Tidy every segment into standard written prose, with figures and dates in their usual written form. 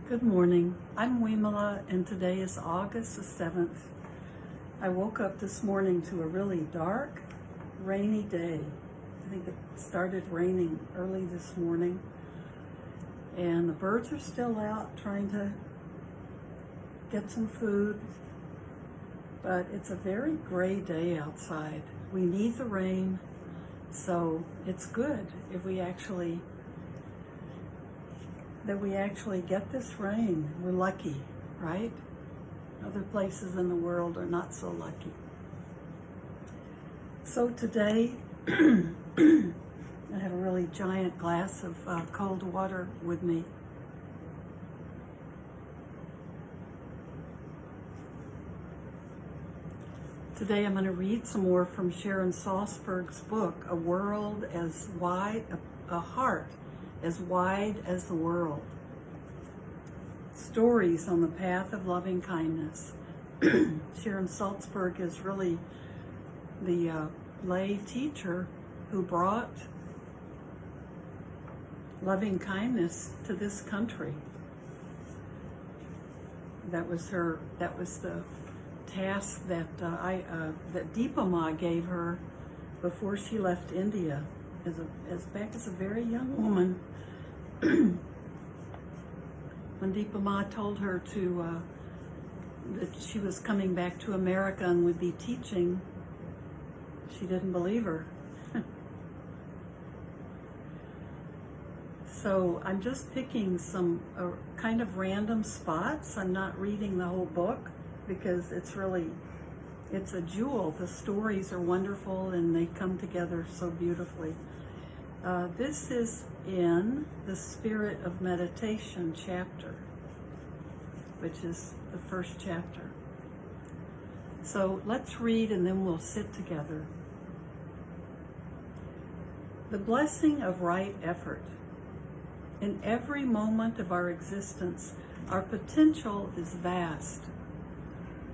Good morning. I'm Vimala, and today is August the 7th. I woke up this morning to a really dark, rainy day. I think it started raining early this morning, and the birds are still out trying to get some food, but it's a very gray day outside. We need the rain, so it's good if we actually get this rain. We're lucky, right? Other places in the world are not so lucky. So today, I have a really giant glass of cold water with me. Today I'm going to read some more from Sharon Salzberg's book, A Heart as Wide as the World. Stories on the Path of Loving Kindness. Sharon Salzberg is really the lay teacher who brought loving kindness to this country. That was the task that that Vimala gave her before she left India, back as a very young woman. When Vimala told her that she was coming back to America and would be teaching, she didn't believe her. So I'm just picking some kind of random spots. I'm not reading the whole book because it's a jewel. The stories are wonderful and they come together so beautifully. This is in the Spirit of Meditation chapter, which is the first chapter. So let's read and then we'll sit together. The blessing of right effort. In every moment of our existence, our potential is vast.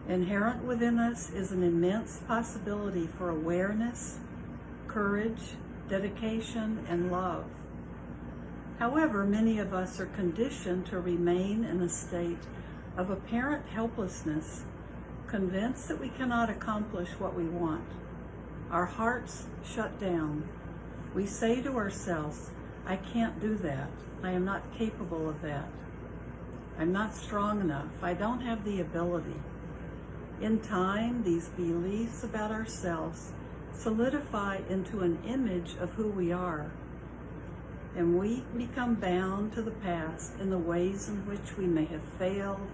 Inherent within us is an immense possibility for awareness, courage, dedication, and love. However, many of us are conditioned to remain in a state of apparent helplessness, convinced that we cannot accomplish what we want. Our hearts shut down. We say to ourselves, I can't do that. I am not capable of that. I'm not strong enough. I don't have the ability. In time, these beliefs about ourselves solidify into an image of who we are, and we become bound to the past in the ways in which we may have failed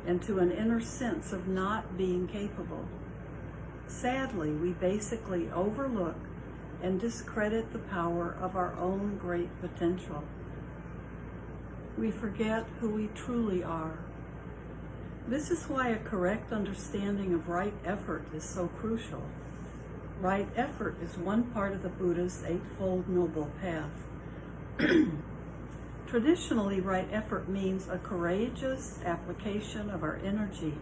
and to an inner sense of not being capable. Sadly, we basically overlook and discredit the power of our own great potential. We forget who we truly are. This is why a correct understanding of right effort is so crucial. Right effort is one part of the Buddha's Eightfold Noble Path. Traditionally, right effort means a courageous application of our energy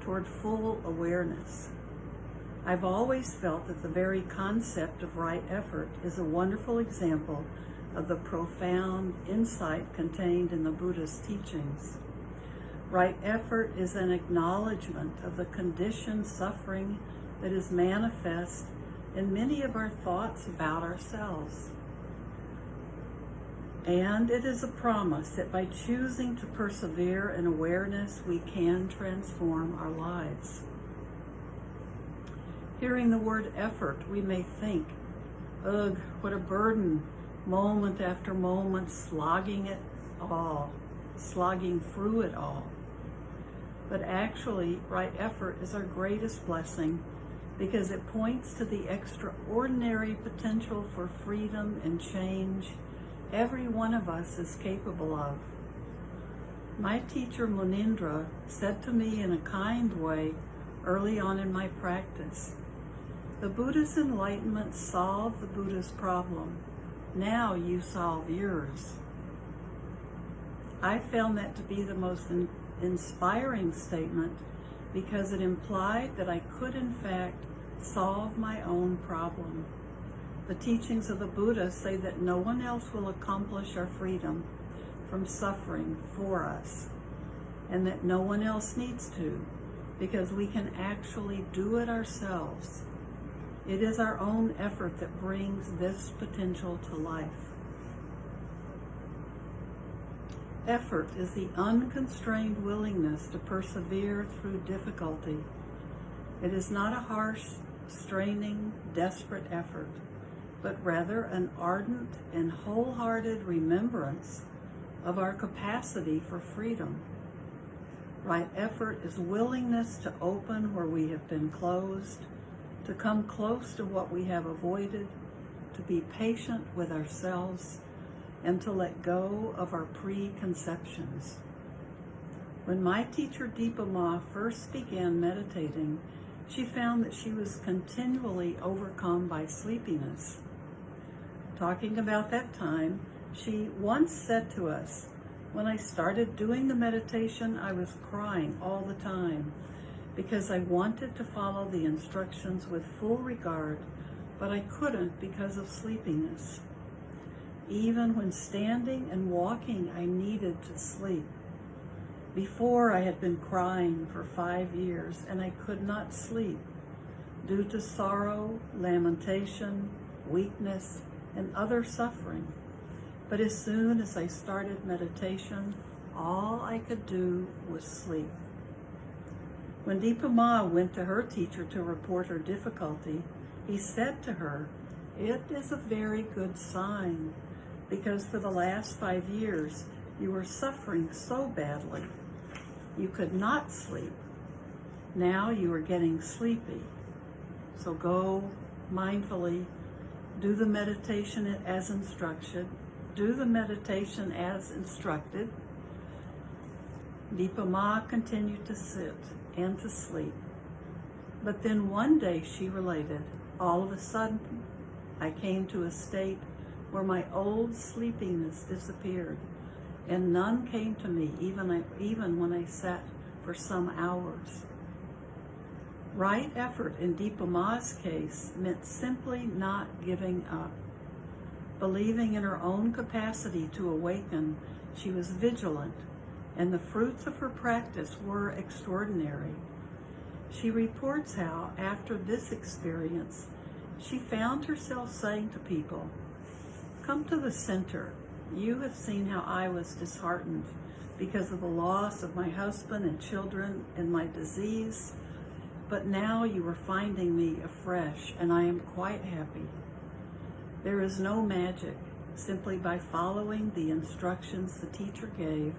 toward full awareness. I've always felt that the very concept of right effort is a wonderful example of the profound insight contained in the Buddha's teachings. Right effort is an acknowledgement of the conditioned suffering that is manifest in many of our thoughts about ourselves. And it is a promise that by choosing to persevere in awareness, we can transform our lives. Hearing the word effort, we may think, ugh, what a burden, moment after moment, slogging through it all. But actually, right effort is our greatest blessing because it points to the extraordinary potential for freedom and change every one of us is capable of. My teacher Munindra said to me in a kind way early on in my practice, the Buddha's enlightenment solved the Buddha's problem. Now you solve yours. I found that to be the most inspiring statement because it implied that I could in fact solve my own problem. The teachings of the Buddha say that no one else will accomplish our freedom. from suffering for us, and that no one else needs to, because we can actually do it ourselves. It is our own effort that brings this potential to life. Effort is the unconstrained willingness to persevere through difficulty. It is not a harsh, straining, desperate effort, but rather an ardent and wholehearted remembrance of our capacity for freedom. Right effort is willingness to open where we have been closed, to come close to what we have avoided, to be patient with ourselves, and to let go of our preconceptions. When my teacher Deepa Ma first began meditating, she found that she was continually overcome by sleepiness. Talking about that time, she once said to us, "When I started doing the meditation, I was crying all the time because I wanted to follow the instructions with full regard, but I couldn't because of sleepiness. Even when standing and walking, I needed to sleep. Before, I had been crying for 5 years, and I could not sleep due to sorrow, lamentation, weakness, and other suffering. But as soon as I started meditation, all I could do was sleep." When Deepa Ma went to her teacher to report her difficulty, he said to her, "It is a very good sign, because for the last 5 years, you were suffering so badly. You could not sleep. Now you are getting sleepy. So go mindfully, do the meditation as instructed. Deepa Ma continued to sit and to sleep. But then one day, she related, all of a sudden, I came to a state where my old sleepiness disappeared, and none came to me even when I sat for some hours." Right effort in Deepa Ma's case meant simply not giving up. Believing in her own capacity to awaken, she was vigilant, and the fruits of her practice were extraordinary. She reports how, after this experience, she found herself saying to people, "Come to the center. You have seen how I was disheartened because of the loss of my husband and children and my disease, but now you are finding me afresh, and I am quite happy. There is no magic. Simply by following the instructions the teacher gave,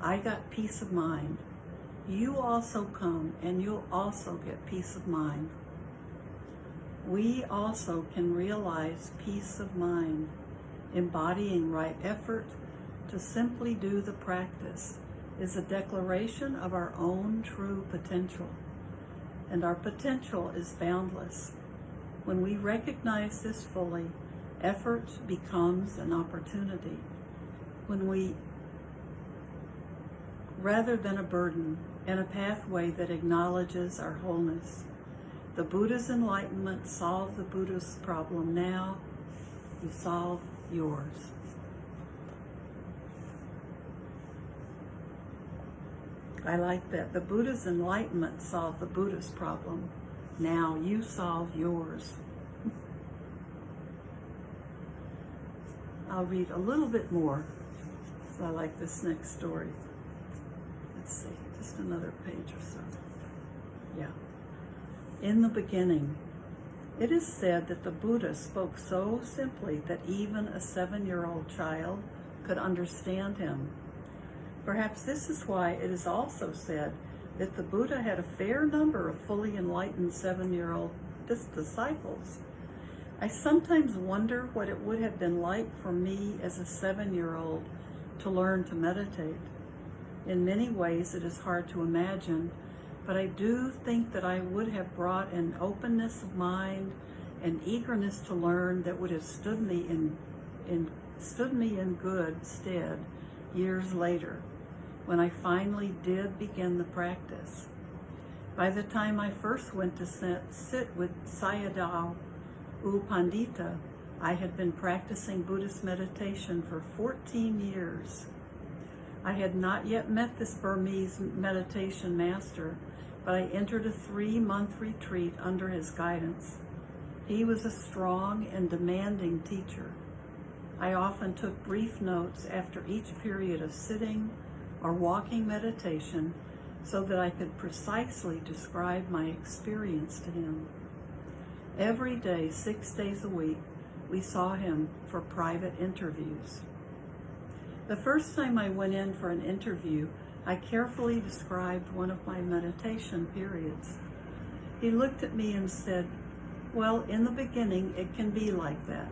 I got peace of mind. You also come, and you'll also get peace of mind." We also can realize peace of mind. Embodying right effort to simply do the practice is a declaration of our own true potential. And our potential is boundless. When we recognize this fully, effort becomes an opportunity. Rather than a burden, and a pathway that acknowledges our wholeness. The Buddha's enlightenment solved the Buddha's problem. Now you solve yours. I like that. The Buddha's enlightenment solved the Buddha's problem. Now you solve yours. I'll read a little bit more. So I like this next story. Let's see, just another page or so. Yeah. In the beginning, it is said that the Buddha spoke so simply that even a 7-year-old child could understand him. Perhaps this is why it is also said that the Buddha had a fair number of fully enlightened 7-year-old disciples. I sometimes wonder what it would have been like for me as a 7-year-old to learn to meditate. In many ways, it is hard to imagine, but I do think that I would have brought an openness of mind and eagerness to learn that would have stood me in good stead years later, when I finally did begin the practice. By the time I first went to sit with Sayadaw U Pandita, I had been practicing Buddhist meditation for 14 years. I had not yet met this Burmese meditation master, but I entered a 3-month retreat under his guidance. He was a strong and demanding teacher. I often took brief notes after each period of sitting or walking meditation so that I could precisely describe my experience to him. Every day, 6 days a week, we saw him for private interviews. The first time I went in for an interview, I carefully described one of my meditation periods. He looked at me and said, "Well, in the beginning, it can be like that."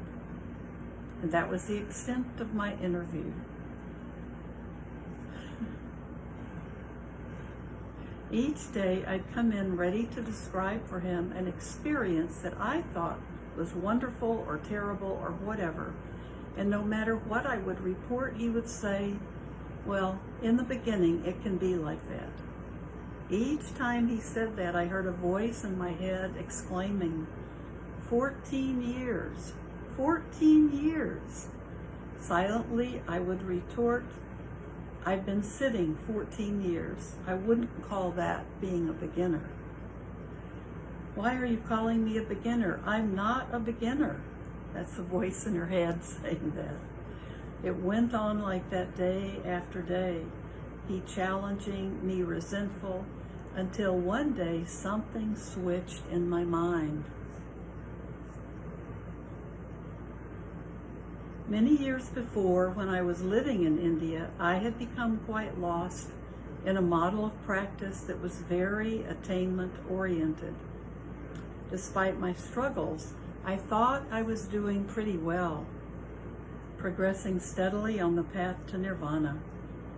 And that was the extent of my interview. Each day I'd come in ready to describe for him an experience that I thought was wonderful or terrible or whatever. And no matter what I would report, he would say, "Well, in the beginning, it can be like that." Each time he said that, I heard a voice in my head exclaiming, 14 years, 14 years. Silently, I would retort, "I've been sitting 14 years. I wouldn't call that being a beginner." "Why are you calling me a beginner? I'm not a beginner." That's the voice in her head saying that. It went on like that day after day, he challenging, me resentful, until one day something switched in my mind. Many years before, when I was living in India, I had become quite lost in a model of practice that was very attainment-oriented. Despite my struggles, I thought I was doing pretty well, progressing steadily on the path to nirvana.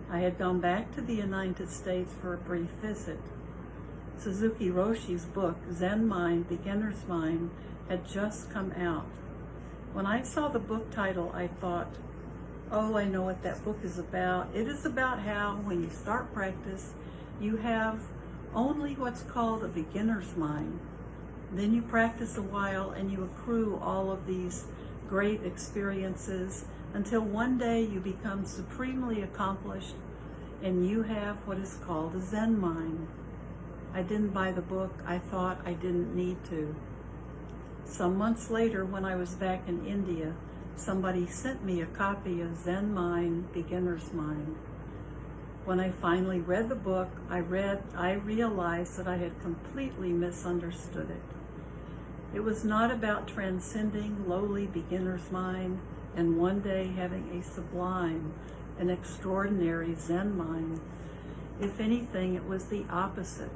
I had gone back to the United States for a brief visit. Suzuki Roshi's book, Zen Mind, Beginner's Mind, had just come out. When I saw the book title, I thought, oh, I know what that book is about. It is about how, when you start practice, you have only what's called a beginner's mind. Then you practice a while and you accrue all of these great experiences until one day you become supremely accomplished and you have what is called a Zen mind. I didn't buy the book. I thought I didn't need to. Some months later, when I was back in India, somebody sent me a copy of Zen Mind, Beginner's Mind. When I finally read the book, I realized that I had completely misunderstood it. It was not about transcending lowly beginner's mind and one day having a sublime and extraordinary Zen mind. If anything, it was the opposite.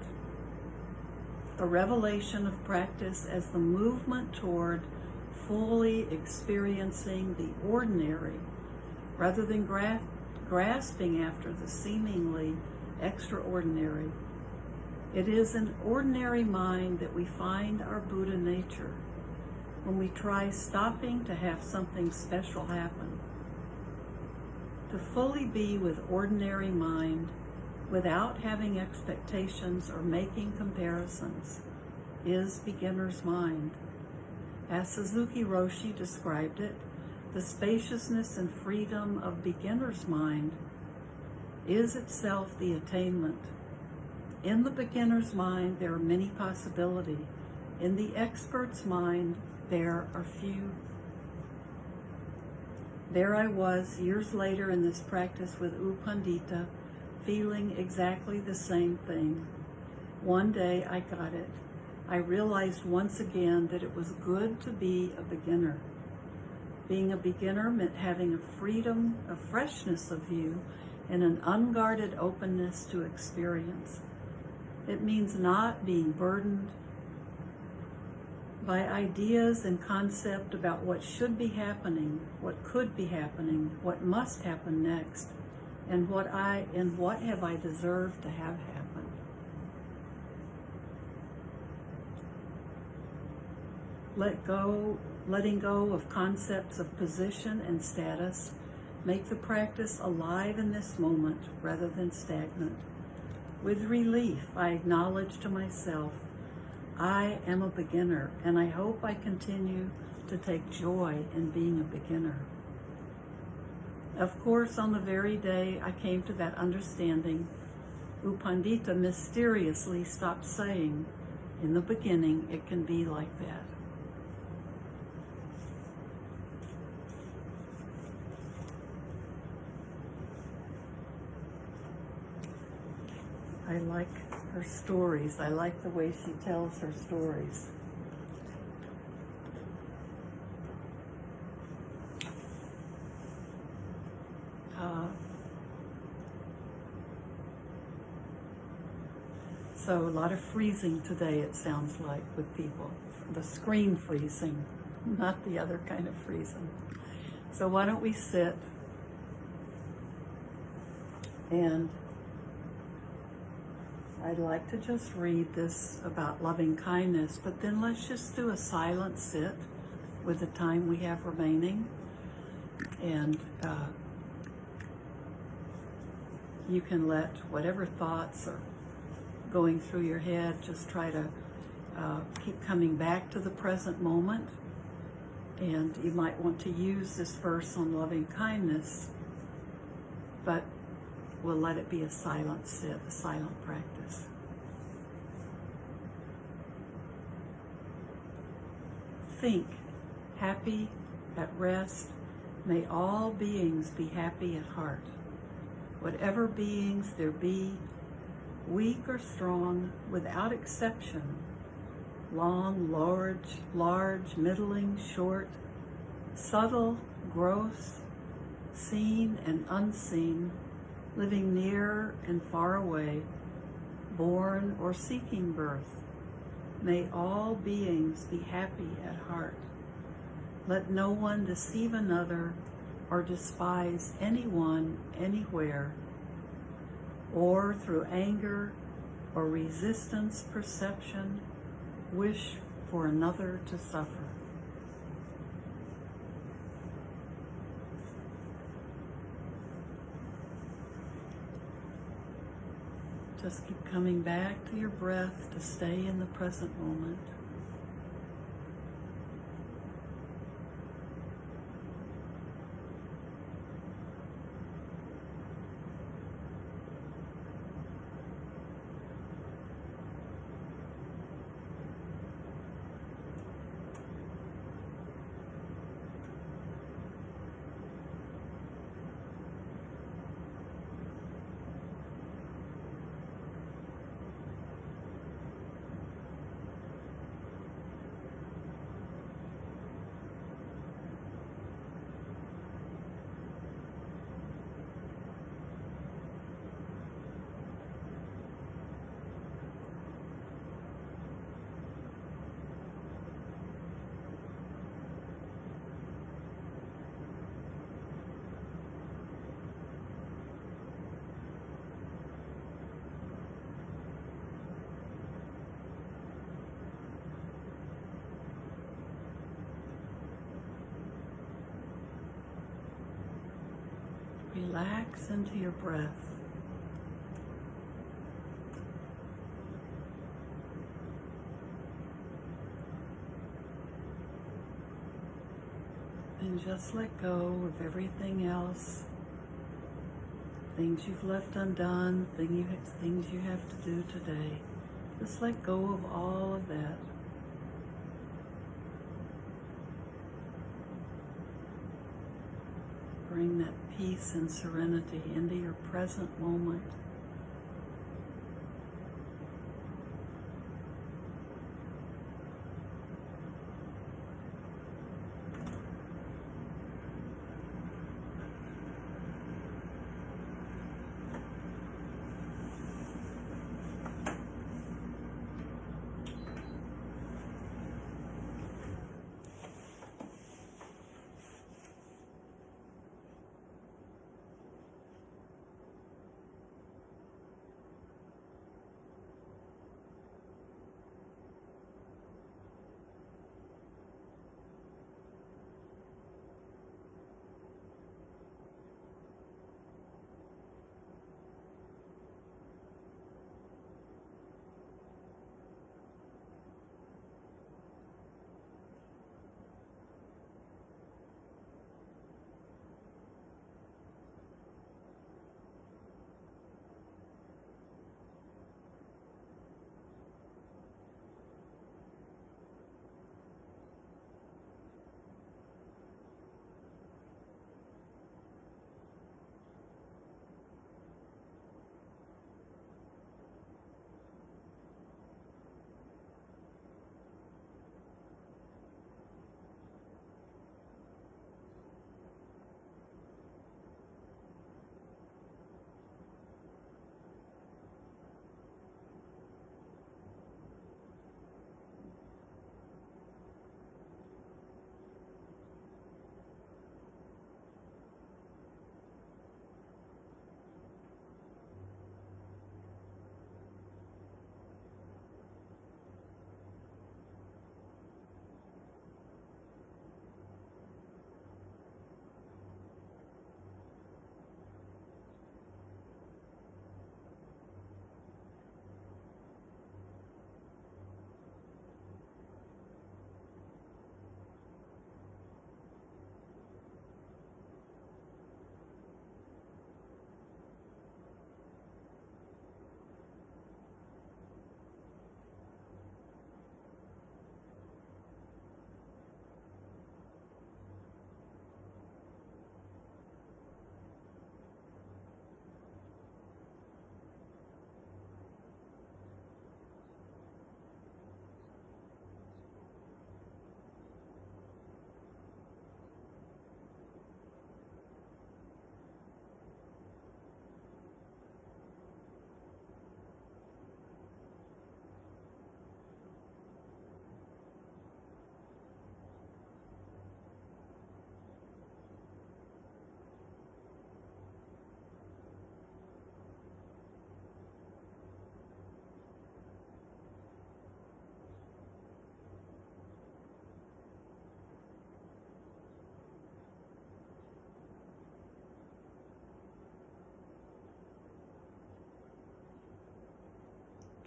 A revelation of practice as the movement toward fully experiencing the ordinary rather than grasping after the seemingly extraordinary. It is in ordinary mind that we find our Buddha nature when we try stopping to have something special happen. To fully be with ordinary mind without having expectations or making comparisons is beginner's mind. As Suzuki Roshi described it, the spaciousness and freedom of beginner's mind is itself the attainment. In the beginner's mind, there are many possibilities. In the expert's mind, there are few. There I was, years later in this practice with U Pandita, feeling exactly the same thing. One day I got it. I realized once again that it was good to be a beginner. Being a beginner meant having a freedom, a freshness of view, and an unguarded openness to experience. It means not being burdened by ideas and concept about what should be happening, what could be happening, what must happen next, and what have I deserved to have happen. Letting go of concepts of position and status, make the practice alive in this moment rather than stagnant. With relief, I acknowledge to myself, I am a beginner, and I hope I continue to take joy in being a beginner. Of course, on the very day I came to that understanding, U Pandita mysteriously stopped saying, "In the beginning, it can be like that." I like her stories. I like the way she tells her stories. So a lot of freezing today, it sounds like, with people. The screen freezing, not the other kind of freezing. So why don't we sit and I'd like to just read this about loving kindness, but then let's just do a silent sit with the time we have remaining. And you can let whatever thoughts are going through your head, just try to keep coming back to the present moment. And you might want to use this verse on loving kindness, but we'll let it be a silent sit, a silent practice. Think, happy, at rest, may all beings be happy at heart. Whatever beings there be, weak or strong, without exception, long, large, middling, short, subtle, gross, seen and unseen, living near and far away, born or seeking birth, may all beings be happy at heart. Let no one deceive another or despise anyone anywhere, or through anger or resistance perception, wish for another to suffer. Just keep coming back to your breath to stay in the present moment. Relax into your breath. And just let go of everything else, things you've left undone, things you have to do today. Just let go of all of that. Bring that peace and serenity into your present moment.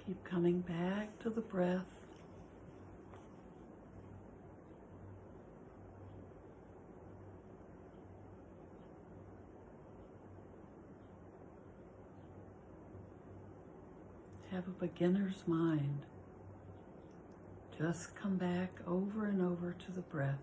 Keep coming back to the breath. Have a beginner's mind. Just come back over and over to the breath.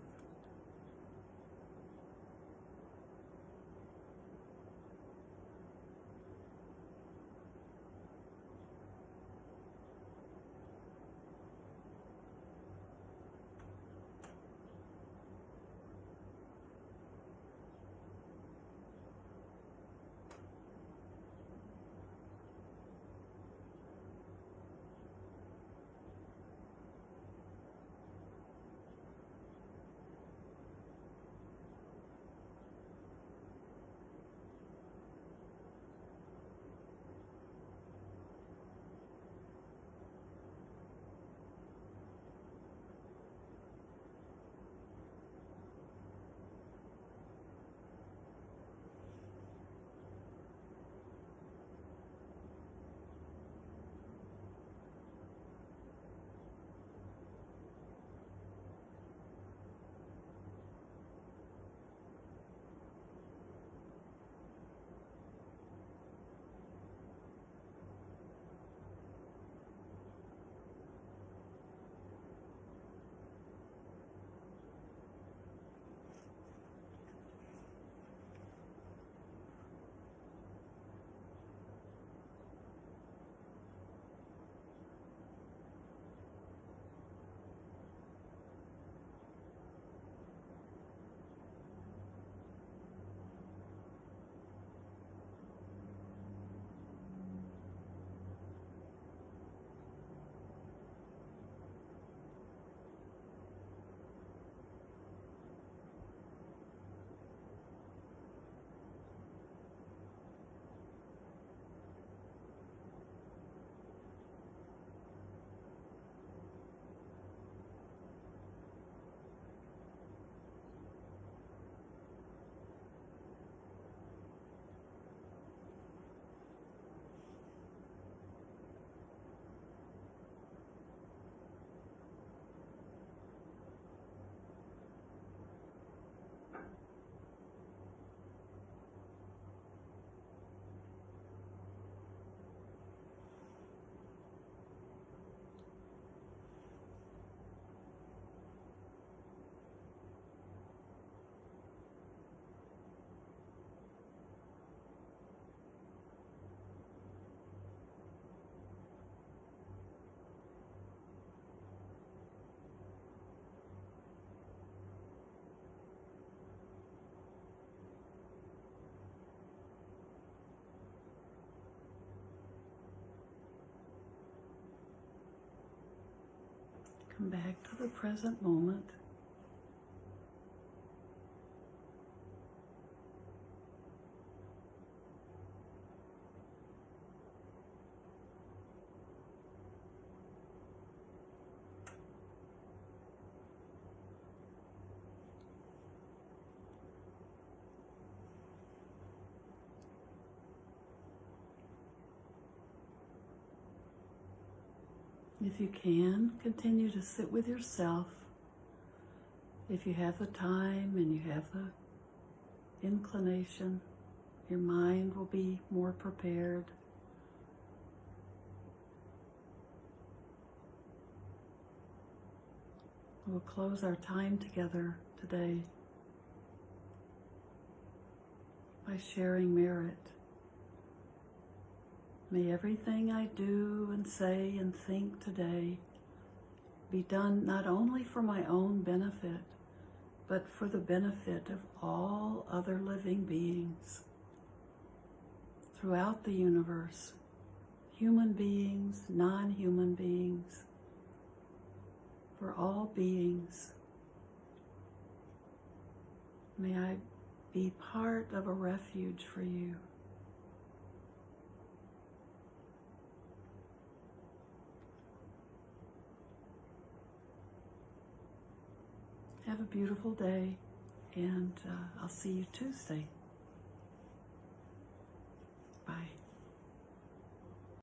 Come back to the present moment. If you can, continue to sit with yourself. If you have the time and you have the inclination, your mind will be more prepared. We'll close our time together today by sharing merit. May everything I do and say and think today be done not only for my own benefit, but for the benefit of all other living beings throughout the universe, human beings, non-human beings, for all beings. May I be part of a refuge for you. Have a beautiful day, and I'll see you Tuesday.